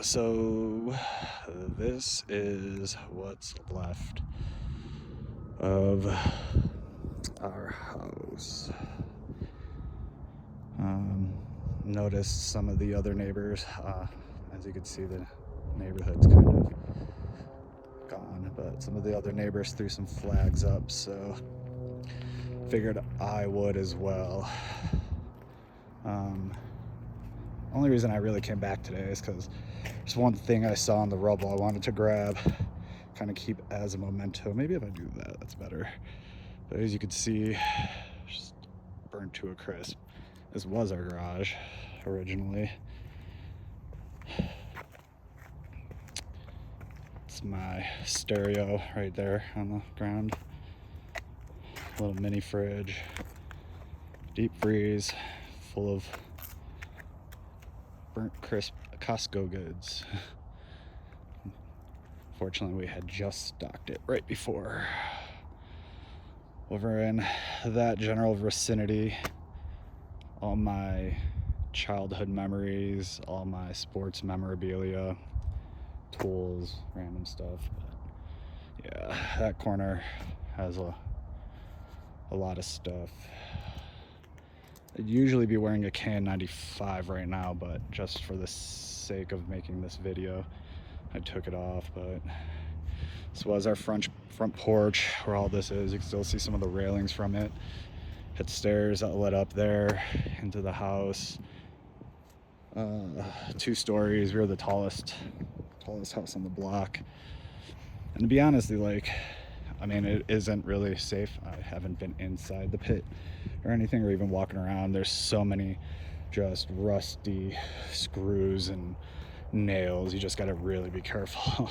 So this is what's left of our house. Noticed some of the other neighbors. As you can see, the neighborhood's kind of gone, but some of the other neighbors threw some flags up, so figured I would as well. Only reason I really came back today is because there's one thing I saw in the rubble I wanted to grab, kind of keep as a memento. Maybe if I do that, that's better. But as you can see, just burned to a crisp. This was our garage originally. It's my stereo right there on the ground. Little mini fridge, deep freeze, full of burnt crisp Costco goods. Fortunately, we had just stocked it right before. Over in that general vicinity, all my childhood memories, all my sports memorabilia, tools, random stuff. But yeah, that corner has a lot of stuff. I'd usually be wearing a KN95 right now, but just for the sake of making this video, I took it off. But this was our front porch where all this is. You can still see some of the railings from it. Hit stairs that led up there into the house. 2 stories. We were the tallest house on the block. And to be honest, I mean, it isn't really safe. I haven't been inside the pit or anything, or even walking around. There's so many just rusty screws and nails. You just gotta really be careful.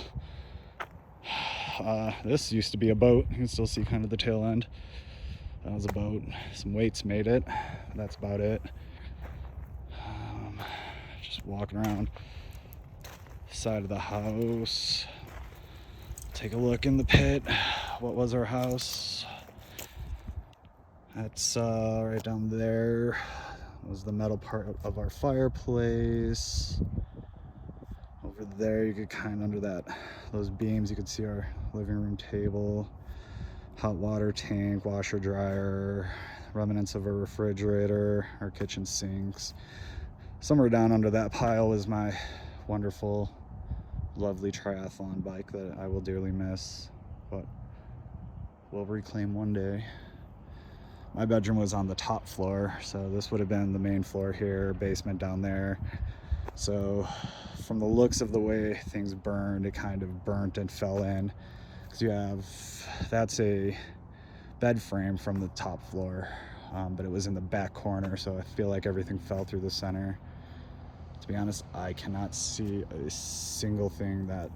This used to be a boat. You can still see kind of the tail end. That was a boat. Some weights made it. That's about it. Just walking around the side of the house. Take a look in the pit. What was our house? That's right down there. Was the metal part of our fireplace. Over there, you could kind of under those beams, you could see our living room table, hot water tank, washer dryer, remnants of a refrigerator, our kitchen sinks. Somewhere down under that pile was my wonderful, lovely triathlon bike that I will dearly miss, but will reclaim one day. My bedroom was on the top floor, so this would have been the main floor here, basement down there. So from the looks of the way things burned, it kind of burnt and fell in. Because that's a bed frame from the top floor, but it was in the back corner, so I feel like everything fell through the center. To be honest, I cannot see a single thing that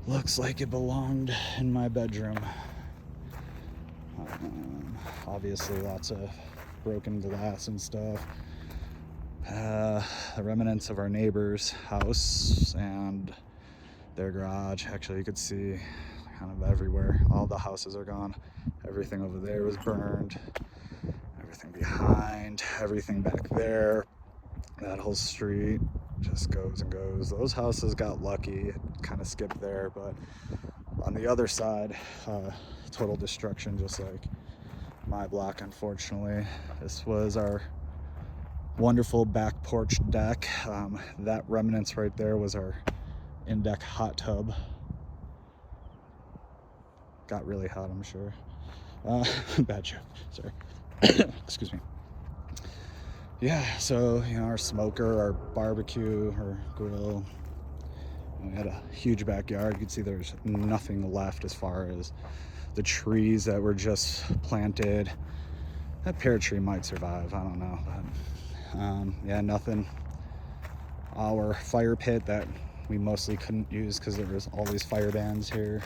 looks like it belonged in my bedroom. Obviously lots of broken glass and stuff. The remnants of our neighbor's house and their garage. Actually, you could see kind of everywhere. All the houses are gone. Everything over there was burned. Everything behind, everything back there. That whole street just goes and goes. Those houses got lucky. It kind of skipped there, but on the other side, total destruction, just like my block, unfortunately. This was our wonderful back porch deck. That remnants right there was our in-deck hot tub. Got really hot, I'm sure. Bad joke, sorry. Excuse me. Yeah, so, our smoker, our barbecue, our grill. We had a huge backyard. You can see there's nothing left as far as the trees that were just planted. That pear tree might survive, I don't know. But, yeah, nothing. Our fire pit that we mostly couldn't use because there was all these fire bans here.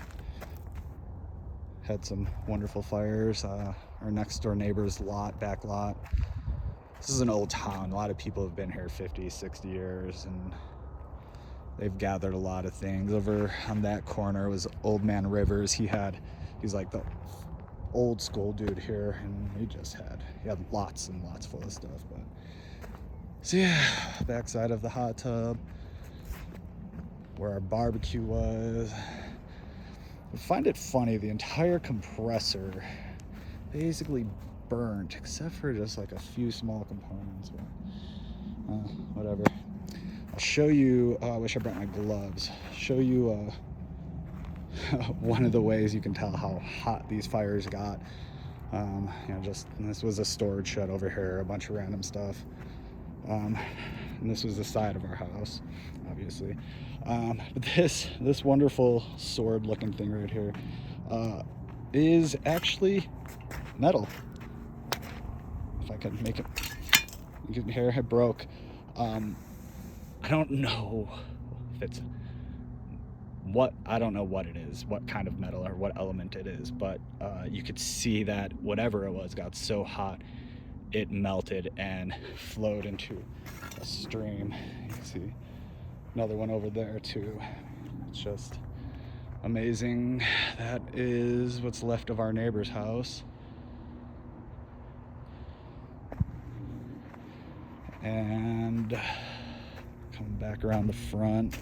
Had some wonderful fires. Our next door neighbor's back lot. This is an old town. A lot of people have been here 50, 60 years, and they've gathered a lot of things. Over on that corner was Old Man Rivers. He's like the old school dude here, and he had lots and lots full of stuff. But so yeah, backside of the hot tub, where our barbecue was. I find it funny, the entire compressor basically burnt, except for just like a few small components. But, whatever. I'll show you, I wish I brought my gloves. Show you one of the ways you can tell how hot these fires got. You know, just this was a storage shed over here, a bunch of random stuff. And this was the side of our house, obviously. But this wonderful sword-looking thing right here is actually metal. If I could make it, you can hear it broke. I don't know if it's I don't know what it is, what kind of metal or what element it is, but you could see that whatever it was got so hot it melted and flowed into a stream. You can see another one over there too. It's just amazing. That is what's left of our neighbor's house. And coming back around the front,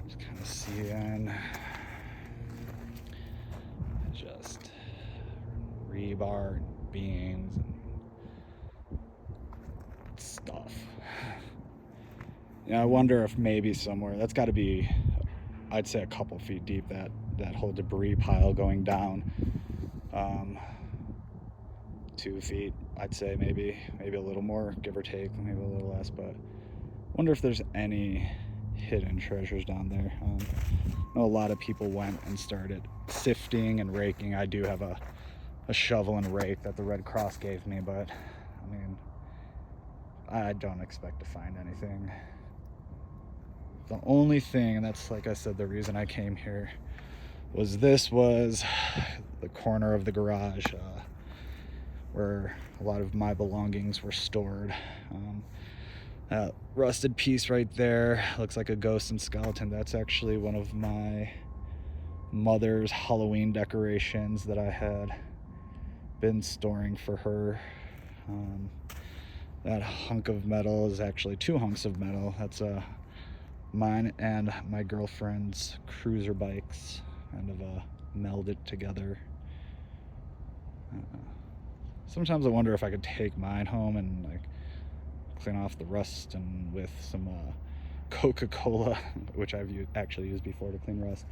just kind of seeing just rebar and beams and stuff. Yeah, I wonder if maybe somewhere, that's got to be, I'd say a couple feet deep, that whole debris pile going down. 2 feet, I'd say, maybe a little more, give or take, maybe a little less. But wonder if there's any hidden treasures down there. I know a lot of people went and started sifting and raking. I do have a shovel and rake that the Red Cross gave me, but I mean, I don't expect to find anything. The only thing, and that's, like I said, the reason I came here, was this was the corner of the garage where a lot of my belongings were stored. That rusted piece right there looks like a ghost and skeleton. That's actually one of my mother's Halloween decorations that I had been storing for her. That hunk of metal is actually 2 hunks of metal. That's mine and my girlfriend's cruiser bikes, kind of melded together. Sometimes I wonder if I could take mine home and like clean off the rust and with some Coca-Cola, which I've actually used before to clean rust,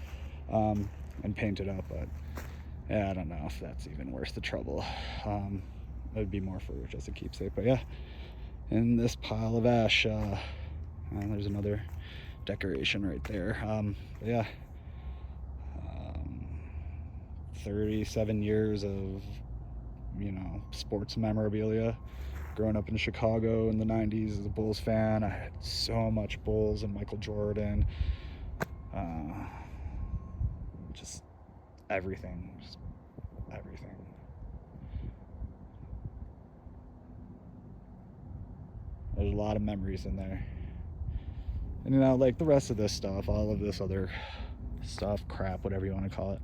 and paint it up. But yeah, I don't know if that's even worth the trouble. It would be more for just a keepsake. But yeah, in this pile of ash, there's another decoration right there. But yeah, 37 years of, you know, sports memorabilia. Growing up in Chicago in the 90s as a Bulls fan, I had so much Bulls and Michael Jordan. Just everything. There's a lot of memories in there. And you know, like the rest of this stuff, all of this other stuff, crap, whatever you want to call it,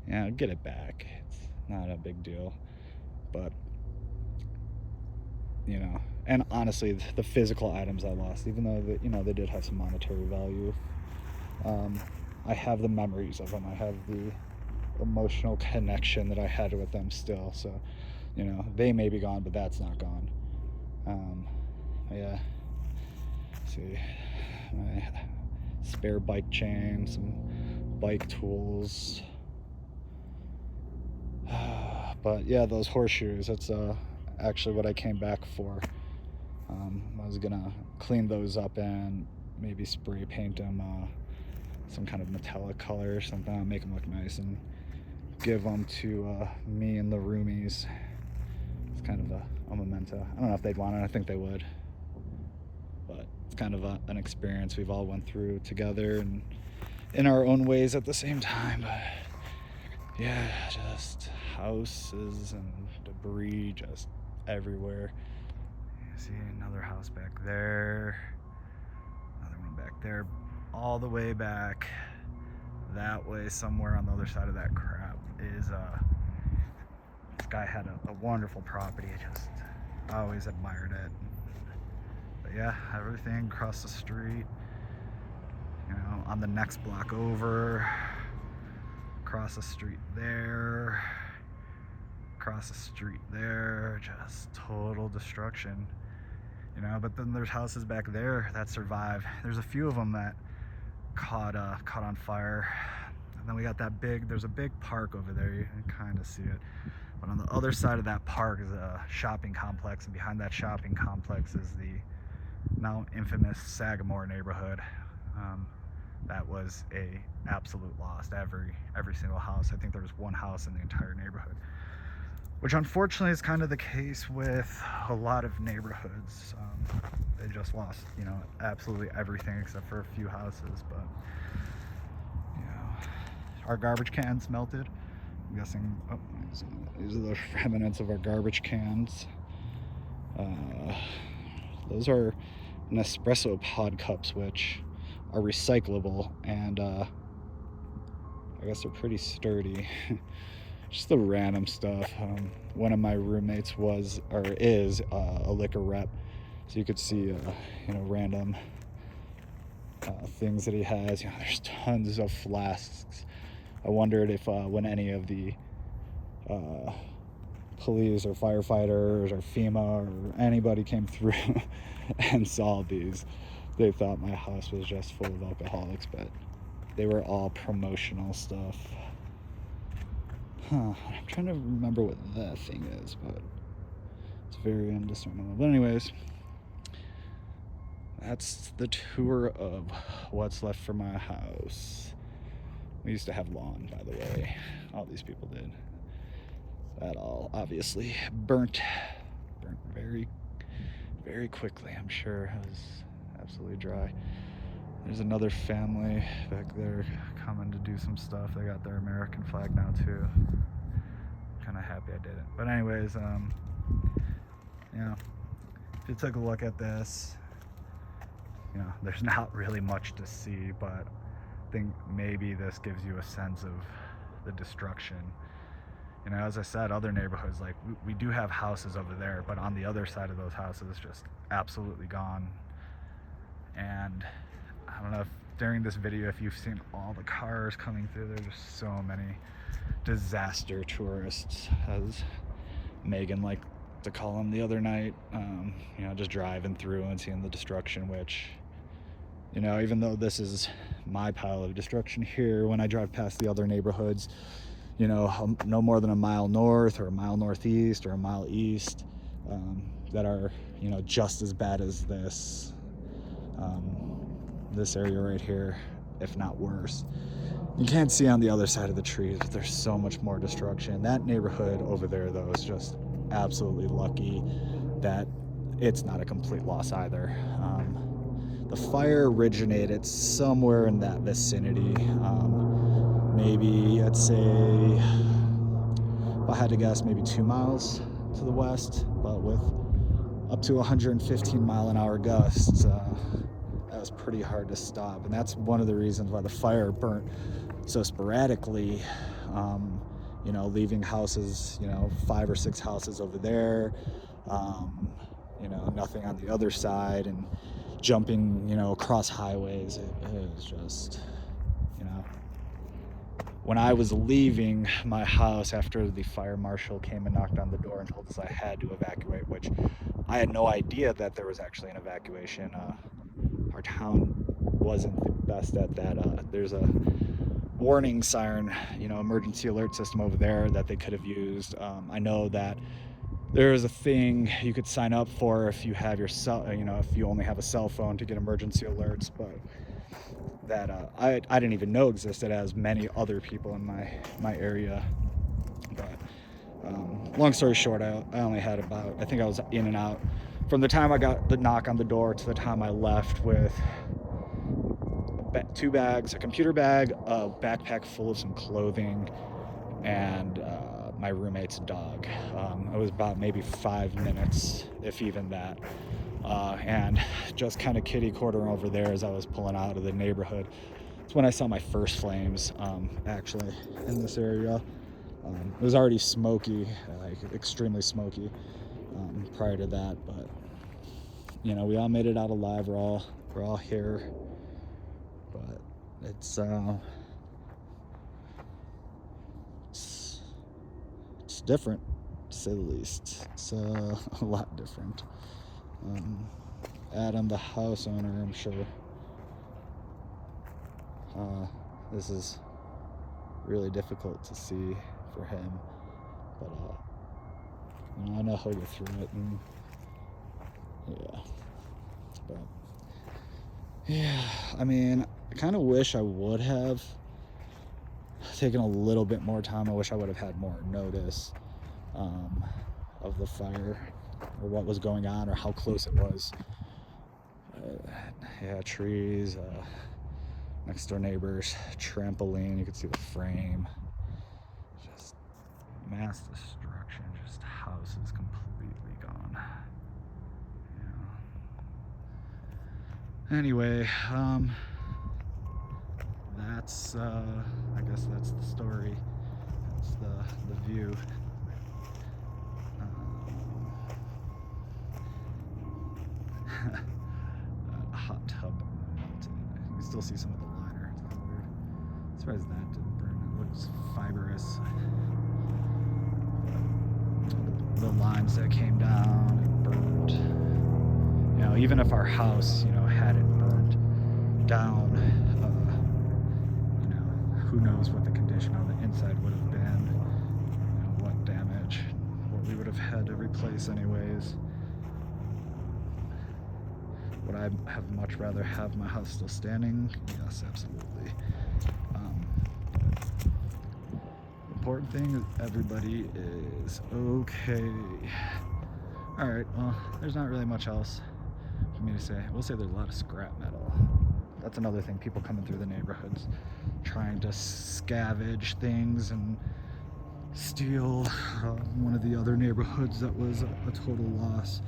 yeah, get it back. It's not a big deal. But you know, and honestly, the physical items I lost, even though they, you know, they did have some monetary value, I have the memories of them. I have the emotional connection that I had with them still. So, you know, they may be gone, but that's not gone. Yeah. See, my spare bike chain, some bike tools. But yeah, those horseshoes, that's actually what I came back for. I was gonna clean those up and maybe spray paint them some kind of metallic color or something, make them look nice, and give them to me and the roomies. It's kind of a memento. I don't know if they'd want it. I think they would, but it's kind of an experience we've all went through together and in our own ways at the same time. But yeah, just houses and debris just everywhere. You see another house back there, another one back there, all the way back that way somewhere on the other side of that crap is this guy had a wonderful property. I always admired it. But yeah, everything across the street, You know, on the next block over, across the street there, across the street there, just total destruction. You know, but then there's houses back there that survive. There's a few of them that caught on fire. And then we got that there's a big park over there, you can kind of see it. But on the other side of that park is a shopping complex, and behind that shopping complex is the now infamous Sagamore neighborhood. That was a absolute loss. Every single house. I think there was one house in the entire neighborhood, which unfortunately is kind of the case with a lot of neighborhoods. They just lost, you know, absolutely everything except for a few houses. But you know, our garbage cans melted. I'm guessing, oh, these are the remnants of our garbage cans. Those are Nespresso pod cups, which are recyclable, and I guess they're pretty sturdy. Just the random stuff. One of my roommates is a liquor rep, so you could see you know, random things that he has. You know, there's tons of flasks. I wondered if when any of the police or firefighters or FEMA or anybody came through and saw these, they thought my house was just full of alcoholics, but they were all promotional stuff. I'm trying to remember what that thing is, but it's very indiscernible. But anyways, that's the tour of what's left for my house. We used to have lawn, by the way. All these people did. That all obviously burnt very, very quickly. I'm sure it was absolutely dry. There's another family back there coming to do some stuff. They got their American flag now too. Kind of happy I did it. But anyways, you know, if you took a look at this, you know, there's not really much to see, but I think maybe this gives you a sense of the destruction. You know, as I said, other neighborhoods, like we do have houses over there, but on the other side of those houses, just absolutely gone. And I don't know if during this video, if you've seen all the cars coming through, there's just so many disaster tourists, as Megan liked to call them the other night. You know, just driving through and seeing the destruction, which, you know, even though this is my pile of destruction here, when I drive past the other neighborhoods, you know, no more than a mile north or a mile northeast or a mile east, that are, you know, just as bad as this area right here, if not worse. You can't see on the other side of the trees, but there's so much more destruction. That neighborhood over there, though, is just absolutely lucky that it's not a complete loss either. The fire originated somewhere in that vicinity. Maybe, I'd say, if I had to guess, maybe 2 miles to the west, but with up to 115 mile-an-hour gusts, that was pretty hard to stop. And that's one of the reasons why the fire burnt so sporadically, you know, leaving houses, you know, 5 or 6 houses over there, you know, nothing on the other side, and jumping, you know, across highways. It was just, you know, when I was leaving my house after the fire marshal came and knocked on the door and told us I had to evacuate, which I had no idea that there was actually an evacuation. Our town wasn't the best at that. There's a warning siren, you know, emergency alert system over there that they could have used. I know that there is a thing you could sign up for if you have your you know, if you only have a cell phone to get emergency alerts, but that I didn't even know existed, as many other people in my area. But long story short, I only had about, I think I was in and out from the time I got the knock on the door to the time I left with 2 bags, a computer bag, a backpack full of some clothing, and my roommate's dog. It was about maybe 5 minutes, if even that. And just kind of kitty corner over there as I was pulling out of the neighborhood. It's when I saw my first flames, actually, in this area. It was already smoky, like extremely smoky, prior to that, but you know, we all made it out alive. We're all here. but it's different, to say the least. It's a lot different. Adam, the house owner, I'm sure this is really difficult to see for him, but you know, I know he'll get through it, and yeah, I mean, I kind of wish I would have taken a little bit more time. I wish I would have had more notice of the fire, or what was going on, or how close it was. Yeah, trees, next door neighbors, trampoline, you could see the frame, just mass destruction, just house is completely gone. Yeah. Anyway, that's I guess that's the story. That's the view. Hot tub melted. You can still see some of the liner. It's kind of weird. I'm surprised that didn't burn. It looks fibrous. The lines that came down and burned. You know, even if our house, you know, hadn't burned down, you know, who knows what the condition on the inside would have been. You know, what damage, what we would have had to replace anyways. Would I have much rather have my house still standing? Yes, absolutely. The important thing is everybody is okay. Alright, well, there's not really much else for me to say. I will say there's a lot of scrap metal. That's another thing, people coming through the neighborhoods trying to scavenge things and steal one of the other neighborhoods that was a total loss.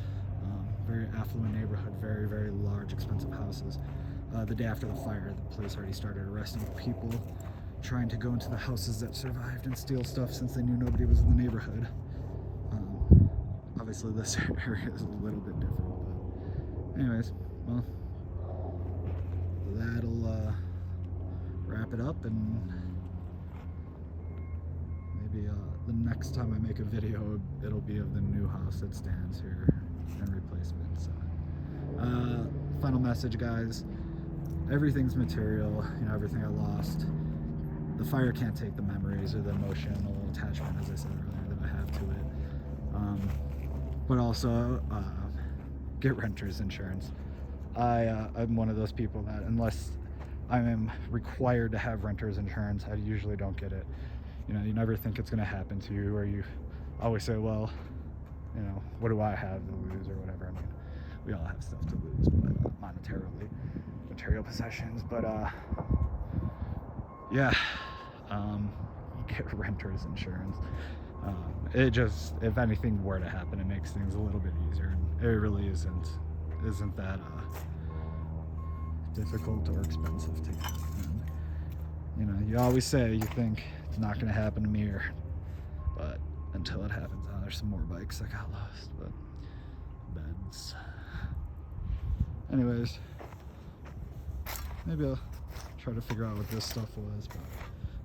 Very affluent neighborhood, very, very large, expensive houses. The day after the fire, the police already started arresting people trying to go into the houses that survived and steal stuff since they knew nobody was in the neighborhood. Obviously this area is a little bit different, but anyways, well, that'll wrap it up, and maybe the next time I make a video, it'll be of the new house that stands here and replacement. So final message, guys, everything's material, you know, everything I lost. The fire can't take the memories or the emotional attachment, as I said earlier, that I have to it. But also get renter's insurance. I'm one of those people that, unless I am required to have renter's insurance, I usually don't get it. You know, you never think it's going to happen to you, or you always say, well, you know, what do I have to lose, or whatever. I mean, we all have stuff to lose, but monetarily, material possessions. But yeah, get renter's insurance. It just, if anything were to happen, it makes things a little bit easier. And it really isn't that difficult or expensive to get. And, you know, you always say you think it's not going to happen to me, but until it happens. There's some more bikes that got lost, but beds. Anyways, maybe I'll try to figure out what this stuff was, but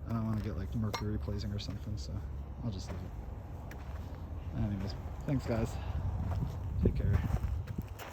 I don't want to get like mercury poisoning or something, so I'll just leave it. Anyways, thanks guys. Take care.